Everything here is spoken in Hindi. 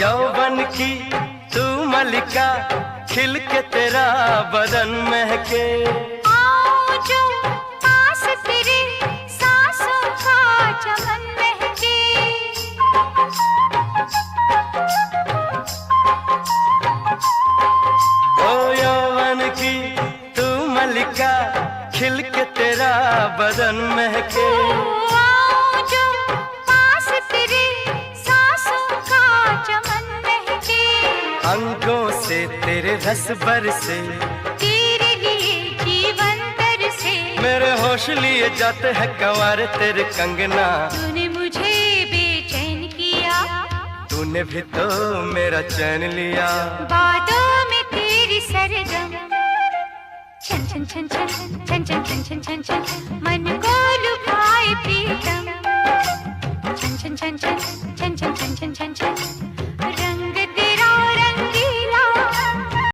यौवन की तू मलिका, खिल के तेरा बदन महके। आओ जो पास तेरे सांसों का चमन महके। ओ यौवन की तू मलिका, खिल के तेरा बदन महके। आओ जो पास तेरे सांसों का चमन महके। अंगों से तेरे रस बरसे, तेरे लिए जीवन तरसे। मेरे होश लिए जाते हैं कंवार तेरे कंगना। तूने मुझे बेचैन किया, तूने भी तो मेरा चैन लिया। बातों में तेरी सरगम, छन छन छन छन छन छन छन छन छन छन मन को लुभाए प्रीतम। छन छन छन छन छन छन छन छन छन